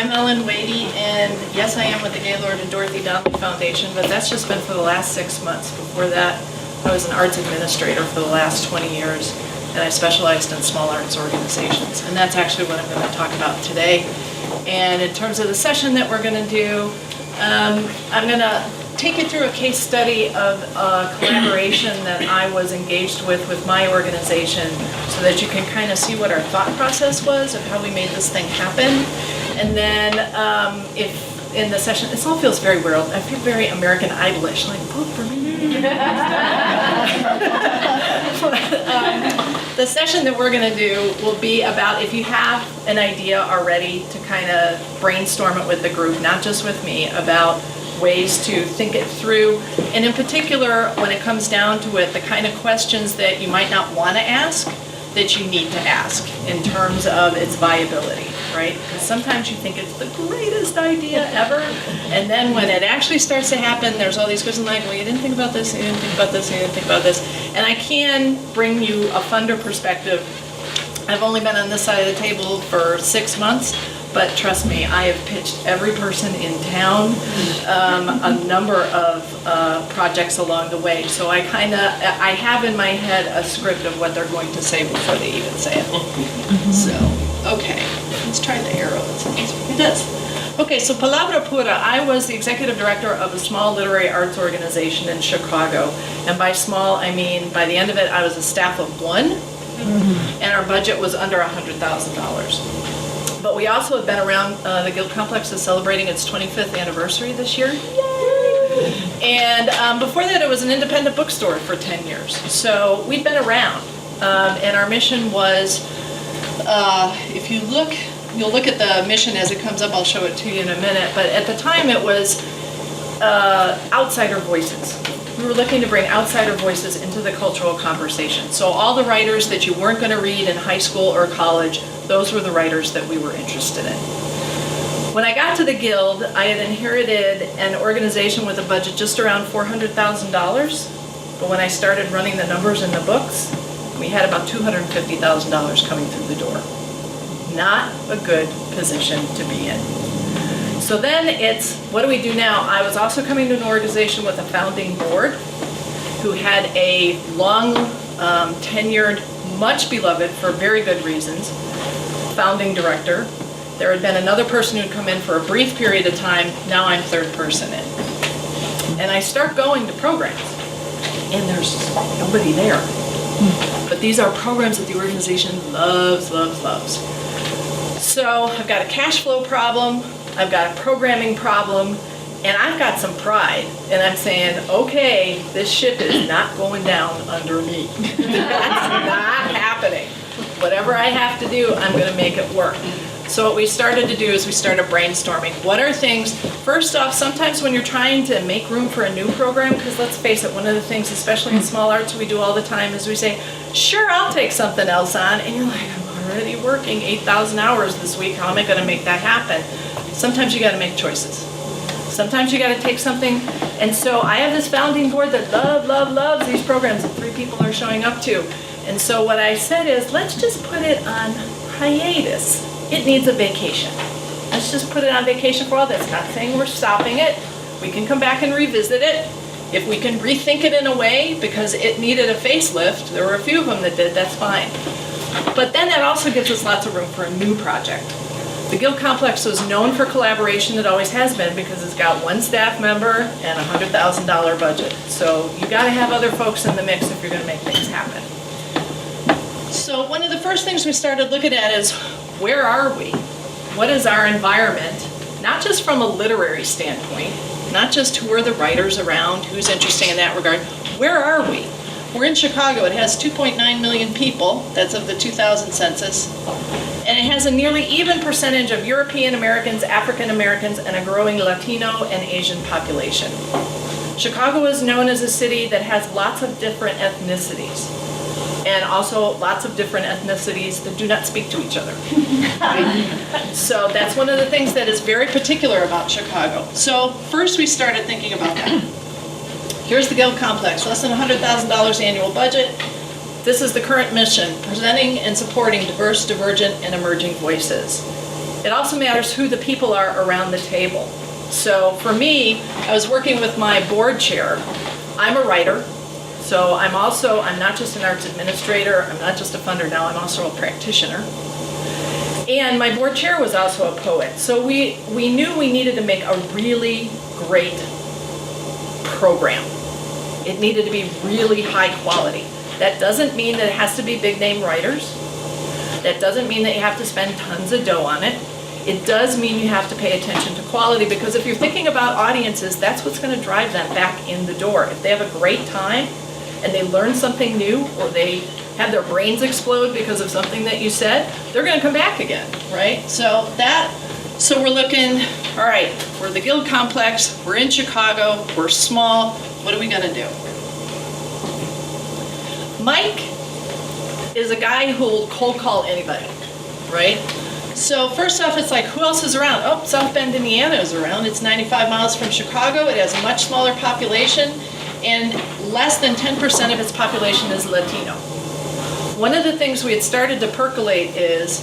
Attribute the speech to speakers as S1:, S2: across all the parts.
S1: I'm Ellen Wadey, and yes, I am with the Gaylord and Dorothy Donnelly Foundation, but that's just been for the last 6 months. Before that, I was an arts administrator for the last 20 years, and I specialized in small arts organizations. And that's actually what I'm going to talk about today. And in terms of the session that we're going to do, I'm going to take you through a case study of a collaboration that I was engaged with my organization, so that you can kind of see what our thought process was of how we made this thing happen. And then if in the session, this all feels very weird. I feel very American Idolish, like vote for me. The session that we're going to do will be about if you have an idea already to kind of brainstorm it with the group, not just with me, about ways to think it through. And in particular, when it comes down to it, the kind of questions that you might not want to ask, that you need to ask in terms of its viability, right? Because sometimes you think it's the greatest idea ever, and then when it actually starts to happen, there's all these questions like, well, you didn't think about this, you didn't think about this, you didn't think about this. And I can bring you a funder perspective. I've only been on this side of the table for 6 months, but trust me, I have pitched every person in town a number of projects along the way. So I have in my head a script of what they're going to say before they even say it. So, okay, let's try the arrow. It does. Okay, so Palabra Pura, I was the executive director of a small literary arts organization in Chicago. And by small, I mean, by the end of it, I was a staff of 1, and our budget was under $100,000. But we also have been around, the Guild Complex is celebrating its 25th anniversary this year. Yay! And before that, it was an independent bookstore for 10 years. So we've been around. And our mission was, if you look, you'll look at the mission as it comes up, I'll show it to you in a minute. But at the time, it was outsider voices. We were looking to bring outsider voices into the cultural conversation. So all the writers that you weren't going to read in high school or college, those were the writers that we were interested in. When I got to the Guild, I had inherited an organization with a budget just around $400,000. But when I started running the numbers in the books, we had about $250,000 coming through the door. Not a good position to be in. So then it's, what do we do now? I was also coming to an organization with a founding board who had a long, tenured, much beloved for very good reasons, founding director. There had been another person who'd come in for a brief period of time. Now I'm third person in. And I start going to programs, and there's nobody there. But these are programs that the organization loves, loves, loves. So I've got a cash flow problem. I've got a programming problem, and I've got some pride, and I'm saying, okay, this ship is not going down under me. That's not happening. Whatever I have to do, I'm going to make it work. So what we started to do is we started brainstorming. What are things, first off, sometimes when you're trying to make room for a new program, because let's face it, one of the things, especially in small arts, we do all the time is we say, sure, I'll take something else on, and you're like, I'm already working 8,000 hours this week, how am I going to make that happen? Sometimes you got to make choices. Sometimes you got to take something, and so I have this founding board that loves these programs that 3 people are showing up to. And so what I said is, let's just put it on hiatus. It needs a vacation. Let's just put it on vacation for all this. Not saying we're stopping it. We can come back and revisit it. If we can rethink it in a way, because it needed a facelift, there were a few of them that did, that's fine. But then that also gives us lots of room for a new project. The Guild Complex was known for collaboration, it always has been, because it's got 1 staff member and a $100,000 budget. So you got to have other folks in the mix if you're going to make things happen. So one of the first things we started looking at is, where are we? What is our environment? Not just from a literary standpoint, not just who are the writers around, who's interesting in that regard. Where are we? We're in Chicago. It has 2.9 million people. That's of the 2000 census. And it has a nearly even percentage of European Americans, African Americans, and a growing Latino and Asian population. Chicago is known as a city that has lots of different ethnicities, and also lots of different ethnicities that do not speak to each other. So that's one of the things that is very particular about Chicago. So first we started thinking about that. Here's the Guild Complex, less than $100,000 annual budget. This is the current mission, presenting and supporting diverse, divergent, and emerging voices. It also matters who the people are around the table. So for me, I was working with my board chair. I'm a writer, so I'm not just an arts administrator, I'm not just a funder now, I'm also a practitioner. And my board chair was also a poet. So we knew we needed to make a really great program. It needed to be really high quality. That doesn't mean that it has to be big name writers. That doesn't mean that you have to spend tons of dough on it. It does mean you have to pay attention to quality, because if you're thinking about audiences, that's what's going to drive them back in the door. If they have a great time and they learn something new, or they have their brains explode because of something that you said, they're going to come back again, right? So we're looking, all right, we're the Guild Complex, we're in Chicago, we're small, what are we going to do? Mike is a guy who'll cold call anybody, right? So first off, it's like, who else is around? Oh, South Bend, Indiana is around. It's 95 miles from Chicago. It has a much smaller population, and less than 10% of its population is Latino. One of the things we had started to percolate is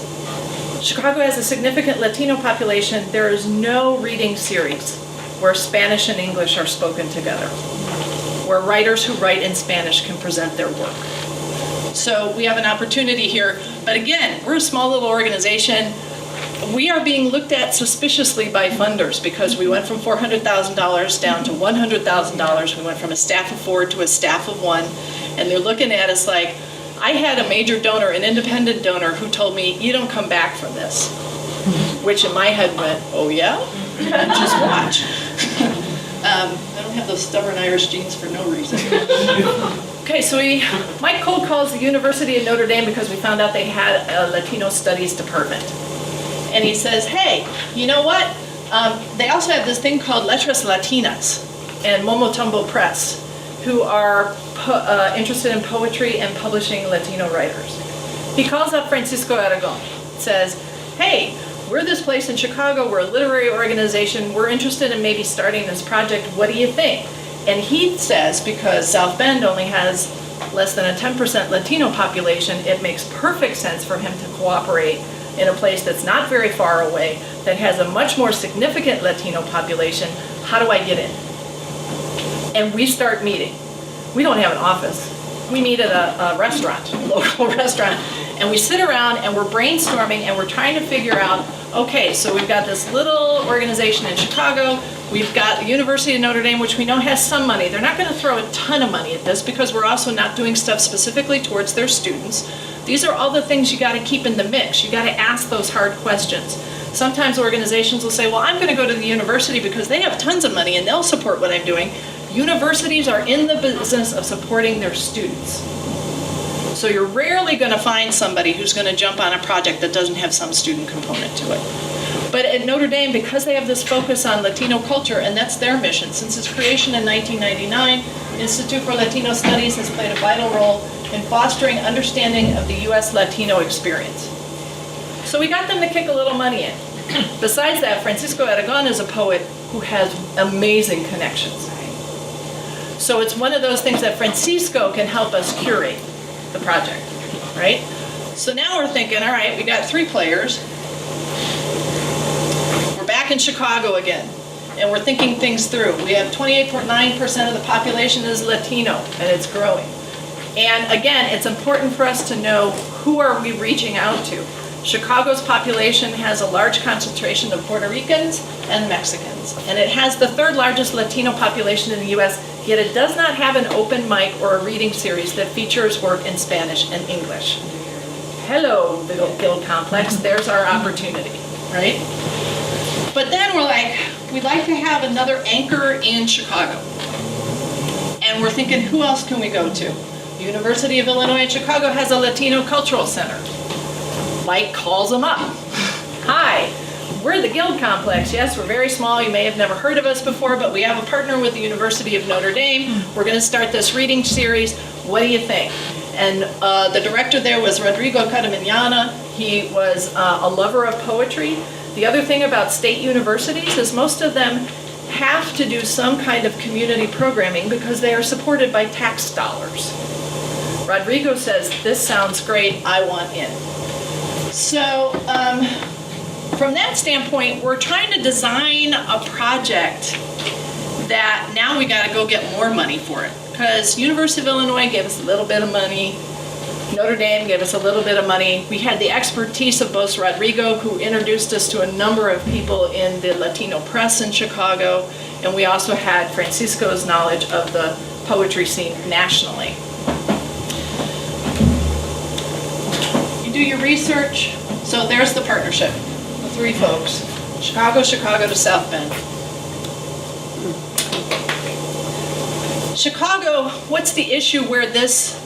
S1: Chicago has a significant Latino population. There is no reading series where Spanish and English are spoken together, where writers who write in Spanish can present their work. So we have an opportunity here. But again, we're a small little organization. We are being looked at suspiciously by funders because we went from $400,000 down to $100,000. We went from a staff of 4 to a staff of 1. And they're looking at us like, I had a major donor, an independent donor, who told me, you don't come back from this. Which in my head went, oh yeah? Just watch. I don't have those stubborn Irish genes for no reason. Okay, so Mike cold calls the University of Notre Dame because we found out they had a Latino Studies department. And he says, hey, you know what? They also have this thing called Letras Latinas and Momotumbo Press, who are interested in poetry and publishing Latino writers. He calls up Francisco Aragon, says, hey, we're this place in Chicago, we're a literary organization, we're interested in maybe starting this project, what do you think? And he says, because South Bend only has less than a 10% Latino population, it makes perfect sense for him to cooperate in a place that's not very far away, that has a much more significant Latino population. How do I get in? And we start meeting. We don't have an office. We meet at a restaurant, a local restaurant, and we sit around and we're brainstorming and we're trying to figure out, okay, so we've got this little organization in Chicago, we've got the University of Notre Dame, which we know has some money. They're not going to throw a ton of money at this because we're also not doing stuff specifically towards their students. These are all the things you got to keep in the mix. You got to ask those hard questions. Sometimes organizations will say, well, I'm going to go to the university because they have tons of money and they'll support what I'm doing. Universities are in the business of supporting their students. So you're rarely going to find somebody who's going to jump on a project that doesn't have some student component to it. But at Notre Dame, because they have this focus on Latino culture, and that's their mission, since its creation in 1999, Institute for Latino Studies has played a vital role in fostering understanding of the U.S. Latino experience. So we got them to kick a little money in. Besides that, Francisco Aragon is a poet who has amazing connections. So it's one of those things that Francisco can help us curate the project, right? So now we're thinking, all right, we got 3 players. We're back in Chicago again, and we're thinking things through. We have 28.9% of the population is Latino, and it's growing. And again, it's important for us to know who are we reaching out to. Chicago's population has a large concentration of Puerto Ricans and Mexicans, and it has the 3rd largest Latino population in the U.S., yet it does not have an open mic or a reading series that features work in Spanish and English. Hello, Guild Complex, there's our opportunity, right? But then we're like, we'd like to have another anchor in Chicago. And we're thinking, who else can we go to? University of Illinois at Chicago has a Latino Cultural Center. Mike calls them up. Hi, we're the Guild Complex. Yes, we're very small. You may have never heard of us before, but we have a partner with the University of Notre Dame. We're going to start this reading series. What do you think? And the director there was Rodrigo Caramignana. He was a lover of poetry. The other thing about state universities is most of them have to do some kind of community programming because they are supported by tax dollars. Rodrigo says, this sounds great, I want in. So from that standpoint, we're trying to design a project that now we got to go get more money for it. Because University of Illinois gave us a little bit of money. Notre Dame gave us a little bit of money. We had the expertise of Bos Rodrigo, who introduced us to a number of people in the Latino press in Chicago. And we also had Francisco's knowledge of the poetry scene nationally. You do your research. So there's the partnership, the three folks. Chicago to South Bend. Chicago, what's the issue where this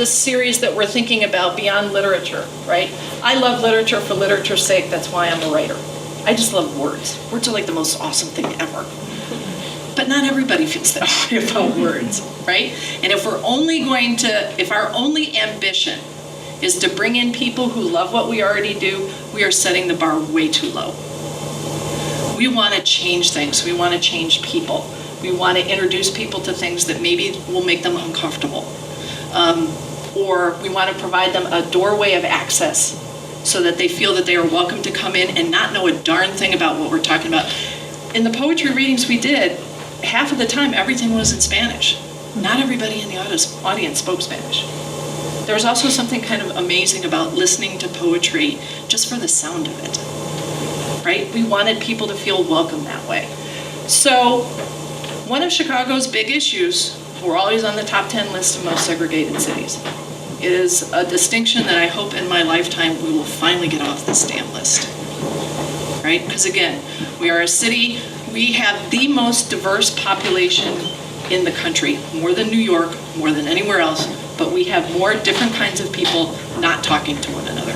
S1: series that we're thinking about beyond literature, right? I love literature for literature's sake. That's why I'm a writer. I just love words. Words are like the most awesome thing ever. But not everybody feels that way about words, right? And if our only ambition is to bring in people who love what we already do, we are setting the bar way too low. We want to change things. We want to change people. We want to introduce people to things that maybe will make them uncomfortable. Or we want to provide them a doorway of access so that they feel that they are welcome to come in and not know a darn thing about what we're talking about. In the poetry readings we did, half of the time everything was in Spanish. Not everybody in the audience spoke Spanish. There's also something kind of amazing about listening to poetry just for the sound of it, right? We wanted people to feel welcome that way. So one of Chicago's big issues, we're always on the top 10 list of most segregated cities. It is a distinction that I hope in my lifetime we will finally get off this damn list, right? Because again, we are a city, we have the most diverse population in the country, more than New York, more than anywhere else, but we have more different kinds of people not talking to one another.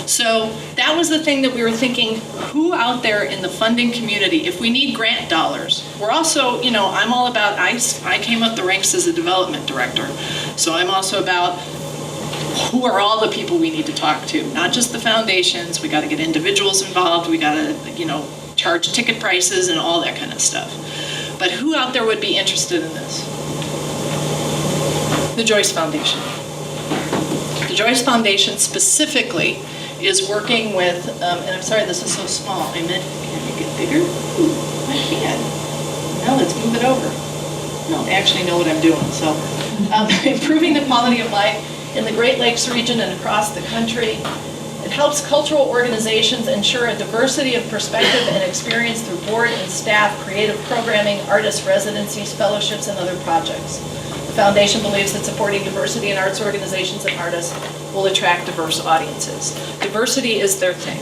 S1: So that was the thing that we were thinking, who out there in the funding community, if we need grant dollars, we're also, I'm all about, I came up the ranks as a development director, so I'm also about who are all the people we need to talk to, not just the foundations, we got to get individuals involved, we got to, charge ticket prices and all that kind of stuff. But who out there would be interested in this? The Joyce Foundation. The Joyce Foundation specifically is working with, and I'm sorry this is so small, I meant, can you get bigger? Ooh, I can. Now let's move it over. No, I actually know what I'm doing. So improving the quality of life in the Great Lakes region and across the country. It helps cultural organizations ensure a diversity of perspective and experience through board and staff, creative programming, artist residencies, fellowships, and other projects. The foundation believes that supporting diversity in arts organizations and artists will attract diverse audiences. Diversity is their thing.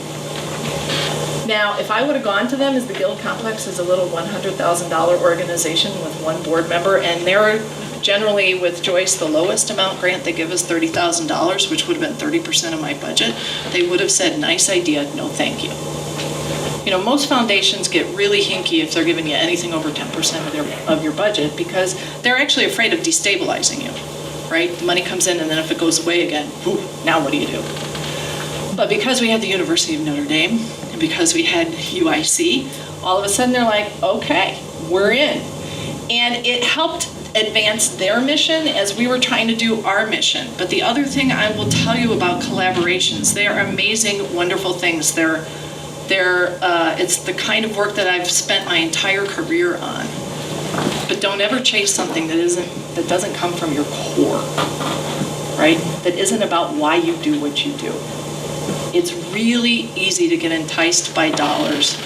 S1: Now, if I would have gone to them as the Guild Complex as a little $100,000 organization with one board member, and they're generally with Joyce the lowest amount grant, they give us $30,000, which would have been 30% of my budget, they would have said, nice idea, no thank you. Most foundations get really hinky if they're giving you anything over 10% of your budget because they're actually afraid of destabilizing you, right? The money comes in and then if it goes away again, whew, now what do you do? But because we had the University of Notre Dame and because we had UIC, all of a sudden they're like, okay, we're in. And it helped advance their mission as we were trying to do our mission. But the other thing I will tell you about collaborations, they are amazing, wonderful things. It's the kind of work that I've spent my entire career on. But don't ever chase something that doesn't come from your core, right? That isn't about why you do what you do. It's really easy to get enticed by dollars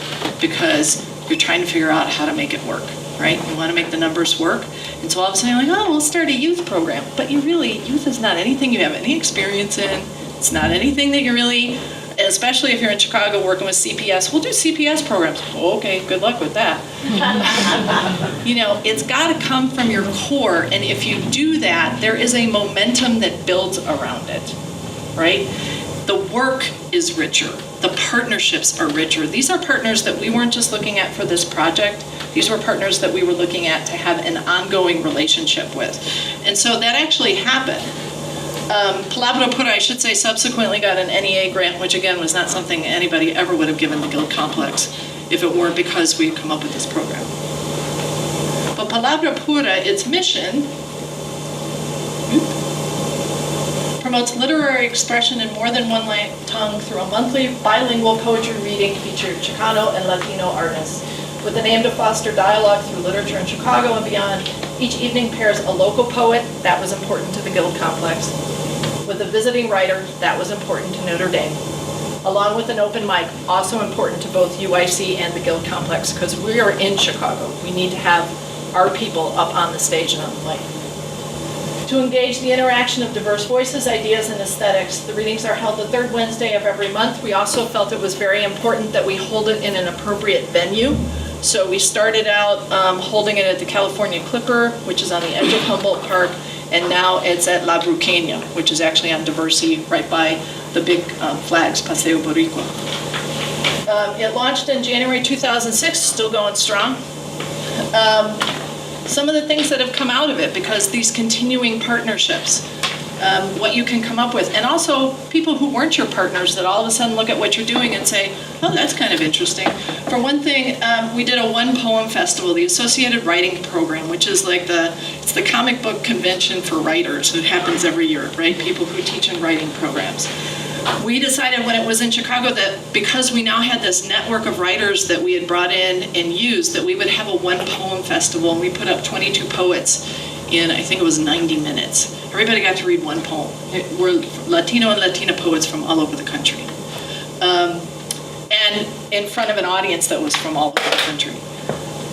S1: because you're trying to figure out how to make it work, right? You want to make the numbers work. And so all of a sudden you're like, oh, we'll start a youth program. But youth is not anything you have any experience in. It's not anything that you're really, especially if you're in Chicago working with CPS, we'll do CPS programs. Okay, good luck with that. It's got to come from your core. And if you do that, there is a momentum that builds around it, right? The work is richer. The partnerships are richer. These are partners that we weren't just looking at for this project. These were partners that we were looking at to have an ongoing relationship with. And so that actually happened. Palabra Pura, I should say, subsequently got an NEA grant, which again was not something anybody ever would have given the Guild Complex if it weren't because we had come up with this program. But Palabra Pura, its mission, promotes literary expression in more than one tongue through a monthly bilingual poetry reading featuring Chicano and Latino artists. With the aim to foster dialogue through literature in Chicago and beyond, each evening pairs a local poet, that was important to the Guild Complex, with a visiting writer, that was important to Notre Dame, along with an open mic, also important to both UIC and the Guild Complex, because we are in Chicago. We need to have our people up on the stage and on the mic. To engage the interaction of diverse voices, ideas, and aesthetics, the readings are held the third Wednesday of every month. We also felt it was very important that we hold it in an appropriate venue. So we started out holding it at the California Clipper, which is on the edge of Humboldt Park, and now it's at La Bruqueña, which is actually on Diversey, right by the big flags, Paseo Boricua. It launched in January 2006, still going strong. Some of the things that have come out of it, because these continuing partnerships, what you can come up with, and also people who weren't your partners that all of a sudden look at what you're doing and say, oh, that's kind of interesting. For one thing, we did a one poem festival, the Associated Writing Program, which is like it's the comic book convention for writers. It happens every year, right? People who teach in writing programs. We decided when it was in Chicago that because we now had this network of writers that we had brought in and used, that we would have a one poem festival, and we put up 22 poets in, I think it was 90 minutes. Everybody got to read one poem. We're Latino and Latina poets from all over the country. And in front of an audience that was from all over the country.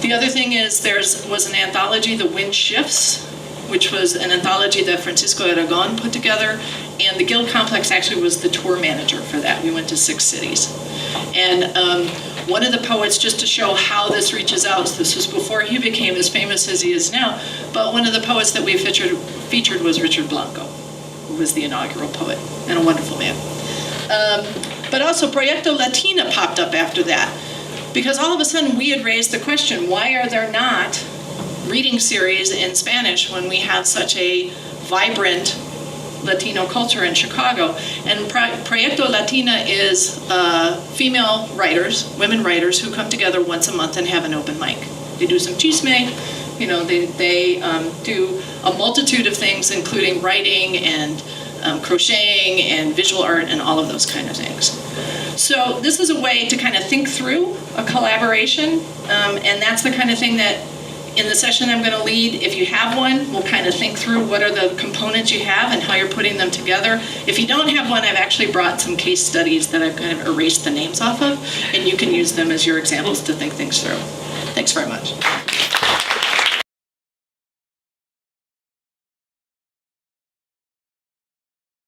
S1: The other thing is there was an anthology, The Wind Shifts, which was an anthology that Francisco Aragon put together, and the Guild Complex actually was the tour manager for that. We went to 6 cities. And one of the poets, just to show how this reaches out, this was before he became as famous as he is now, but one of the poets that we featured was Richard Blanco, who was the inaugural poet, and a wonderful man. But also Proyecto Latina popped up after that, because all of a sudden we had raised the question, why are there not reading series in Spanish when we have such a vibrant Latino culture in Chicago? And Proyecto Latina is female writers, women writers, who come together once a month and have an open mic. They do some chisme, they do a multitude of things, including writing and crocheting and visual art and all of those kind of things. So this is a way to kind of think through a collaboration, and that's the kind of thing that in the session I'm going to lead, if you have one, we'll kind of think through what are the components you have and how you're putting them together. If you don't have one, I've actually brought some case studies that I've kind of erased the names off of, and you can use them as your examples to think things through. Thanks very much.